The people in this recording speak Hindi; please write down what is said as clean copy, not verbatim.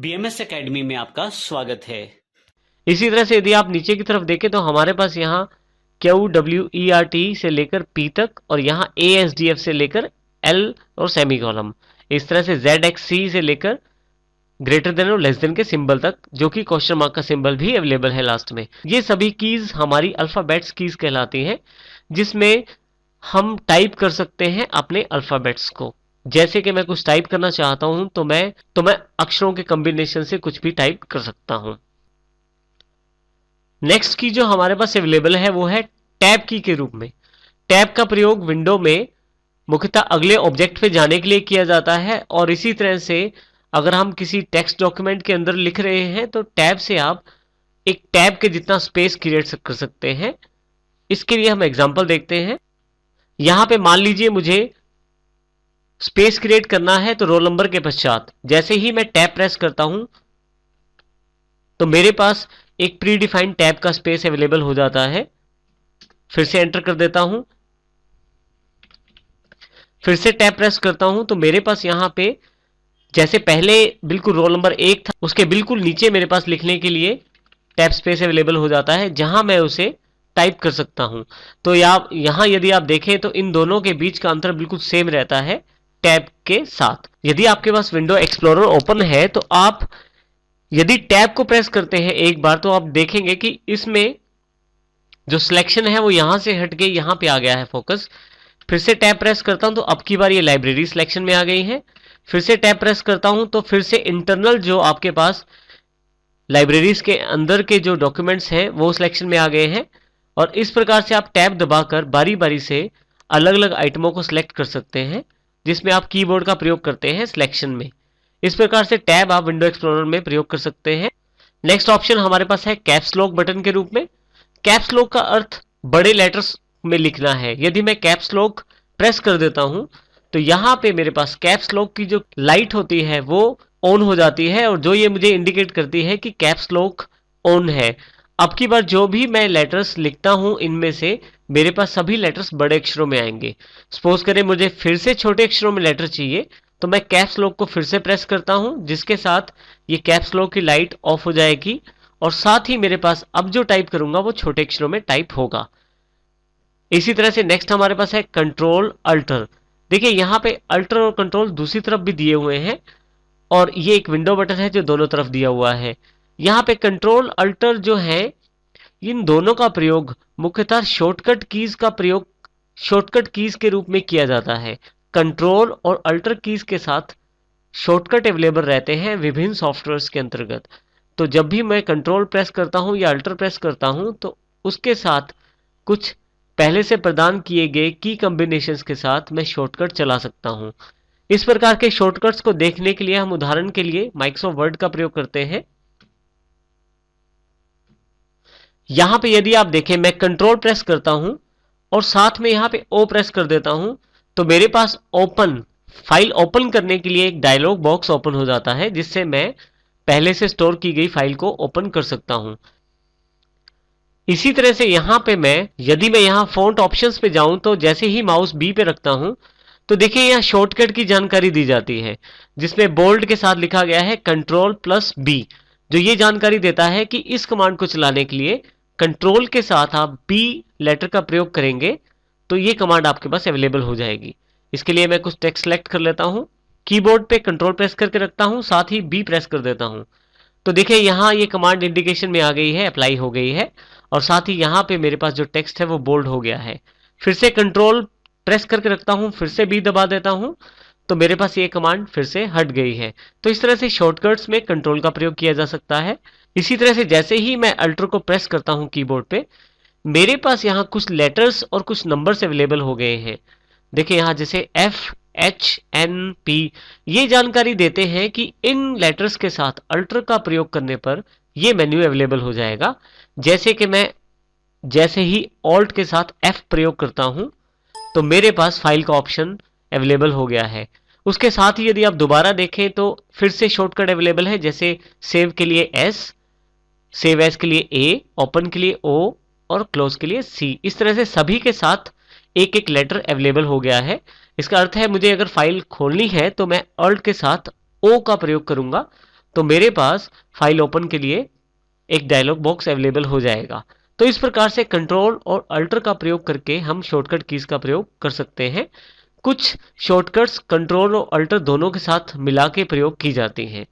BMS एकेडमी में आपका स्वागत है। इसी तरह से यदि आप नीचे की तरफ देखें तो हमारे पास यहाँ QWERT से लेकर P तक और यहाँ ASDF से लेकर L और सेमीकोलन, इस तरह से ZXC से लेकर ग्रेटर देन और लेस देन के सिंबल तक, जो कि क्वेश्चन मार्क का सिंबल भी अवेलेबल है लास्ट में। ये सभी कीज हमारी अल्फाबेट्स कीज कहलाती हैं, जिसमें हम टाइप कर सकते हैं अपने अल्फाबेट्स को। जैसे कि मैं कुछ टाइप करना चाहता हूं तो मैं अक्षरों के कॉम्बिनेशन से कुछ भी टाइप कर सकता हूं। नेक्स्ट की जो हमारे पास अवेलेबल है वो है टैब की के रूप में। टैब का प्रयोग विंडो में मुख्यतः अगले ऑब्जेक्ट पे जाने के लिए किया जाता है, और इसी तरह से अगर हम किसी टेक्स्ट डॉक्यूमेंट के अंदर लिख रहे हैं तो टैब से आप एक टैब के जितना स्पेस क्रिएट कर सकते हैं। इसके लिए हम एग्जांपल देखते हैं। यहां पे मान लीजिए मुझे स्पेस क्रिएट करना है, तो रोल नंबर के पश्चात जैसे ही मैं टैब प्रेस करता हूं तो मेरे पास एक प्री डिफाइंड टैब का स्पेस अवेलेबल हो जाता है। फिर से एंटर कर देता हूं, फिर से टैब प्रेस करता हूं तो मेरे पास यहां पे जैसे पहले बिल्कुल रोल नंबर 1 था, उसके बिल्कुल नीचे मेरे पास लिखने के लिए टैब स्पेस अवेलेबल हो जाता है, जहां मैं उसे टाइप कर सकता हूं। तो यहां यदि आप देखें तो इन दोनों के बीच का अंतर बिल्कुल सेम रहता है टैब के साथ। यदि आपके पास विंडो एक्सप्लोरर ओपन है तो आप यदि टैब को प्रेस करते हैं एक बार तो आप देखेंगे कि इसमें जो सिलेक्शन है वो यहां से हट के यहां पे आ गया है फोकस। फिर से टैब प्रेस करता हूं तो अब की बार ये लाइब्रेरी सिलेक्शन में आ गई है। फिर से टैब प्रेस करता हूं तो फिर से इंटरनल जो आपके पास लाइब्रेरीज के अंदर के जो डॉक्यूमेंट्स हैं वो सिलेक्शन में आ गए हैं। और इस प्रकार से आप टैब दबाकर बारी बारी से अलग अलग आइटमों को सिलेक्ट कर सकते हैं, जिसमें आप कीबोर्ड का प्रयोग करते हैं सिलेक्शन में। इस प्रकार से टैब आप विंडो एक्सप्लोरर में प्रयोग कर सकते हैं। नेक्स्ट ऑप्शन हमारे पास है कैप्स लॉक बटन के रूप में। कैप्स लॉक का अर्थ बड़े लेटर्स में लिखना है। यदि मैं कैप्स लॉक प्रेस कर देता हूं तो यहां पे मेरे पास कैप्स लॉक की जो लाइट होती है वो ऑन हो जाती है, और जो ये मुझे इंडिकेट करती है कि कैप्स लॉक ऑन है। अब की बार जो भी मैं लेटर्स लिखता हूं इनमें से मेरे पास सभी लेटर्स बड़े अक्षरों में आएंगे। सपोज करें मुझे फिर से छोटे अक्षरों में लेटर चाहिए तो मैं कैप्स लॉक को फिर से प्रेस करता हूं, जिसके साथ ये कैप्स लॉक की लाइट ऑफ हो जाएगी, और साथ ही मेरे पास अब जो टाइप करूंगा वो छोटे अक्षरों में टाइप होगा। इसी तरह से नेक्स्ट हमारे पास है कंट्रोल अल्टर। देखिए यहां पे अल्टर और कंट्रोल दूसरी तरफ भी दिए हुए हैं, और ये एक विंडो बटन है जो दोनों तरफ दिया हुआ है। यहां पे कंट्रोल अल्टर जो है इन दोनों का प्रयोग मुख्यतः शॉर्टकट कीज के रूप में किया जाता है। कंट्रोल और अल्टर कीज के साथ शॉर्टकट अवेलेबल रहते हैं विभिन्न सॉफ्टवेयर्स के अंतर्गत। तो जब भी मैं कंट्रोल प्रेस करता हूं या अल्टर प्रेस करता हूं तो उसके साथ कुछ पहले से प्रदान किए गए की कॉम्बिनेशंस के साथ मैं शॉर्टकट चला सकता हूं। इस प्रकार के शॉर्टकट्स को देखने के लिए हम उदाहरण के लिए माइक्रोसॉफ्ट वर्ड का प्रयोग करते हैं। यहां पे यदि आप देखें मैं कंट्रोल प्रेस करता हूं और साथ में यहां पे ओ प्रेस कर देता हूं तो मेरे पास फाइल ओपन करने के लिए एक डायलॉग बॉक्स ओपन हो जाता है, जिससे मैं पहले से स्टोर की गई फाइल को ओपन कर सकता हूं। इसी तरह से यहां पे यदि मैं यहां फॉन्ट ऑप्शंस पे जाऊं तो जैसे ही माउस बी पे रखता हूं तो देखिए यहां शॉर्टकट की जानकारी दी जाती है, जिसमें बोल्ड के साथ लिखा गया है Ctrl+B, जो ये जानकारी देता है कि इस कमांड को चलाने के लिए कंट्रोल के साथ आप बी लेटर का प्रयोग करेंगे तो ये कमांड आपके पास अवेलेबल हो जाएगी। इसके लिए मैं कुछ टेक्स्ट सेलेक्ट कर लेता हूं, कीबोर्ड पे कंट्रोल प्रेस करके रखता हूं, साथ ही बी प्रेस कर देता हूं तो देखिए यहां ये कमांड इंडिकेशन में आ गई है, अप्लाई हो गई है, और साथ ही यहां पे मेरे पास जो टेक्स्ट है वो बोल्ड हो गया है। फिर से कंट्रोल प्रेस करके रखता हूं, फिर से बी दबा देता हूं तो मेरे पास ये कमांड फिर से हट गई है। तो इस तरह से शॉर्टकट्स में कंट्रोल का प्रयोग किया जा सकता है। इसी तरह से जैसे ही मैं अल्टर को प्रेस करता हूं कीबोर्ड पे, मेरे पास यहां कुछ लेटर्स और कुछ नंबर्स अवेलेबल हो गए हैं। देखिए यहां जैसे FHNP ये जानकारी देते हैं कि इन लेटर्स के साथ अल्टर का प्रयोग करने पर ये मेन्यू अवेलेबल हो जाएगा। जैसे कि मैं जैसे ही ऑल्ट के साथ F प्रयोग करता हूं तो मेरे पास फाइल का ऑप्शन अवेलेबल हो गया है। उसके साथ ही यदि आप दोबारा देखें तो फिर से शॉर्टकट अवेलेबल है, जैसे सेव के लिए S, सेव एज के लिए A, ओपन के लिए O और क्लोज के लिए C। इस तरह से सभी के साथ एक एक लेटर अवेलेबल हो गया है। इसका अर्थ है मुझे अगर फाइल खोलनी है तो मैं अल्ट के साथ O का प्रयोग करूंगा तो मेरे पास फाइल ओपन के लिए एक डायलॉग बॉक्स अवेलेबल हो जाएगा। तो इस प्रकार से कंट्रोल और अल्टर का प्रयोग करके हम शॉर्टकट कीज का प्रयोग कर सकते हैं। कुछ शॉर्टकट्स कंट्रोल और अल्टर दोनों के साथ मिला के प्रयोग की जाती हैं।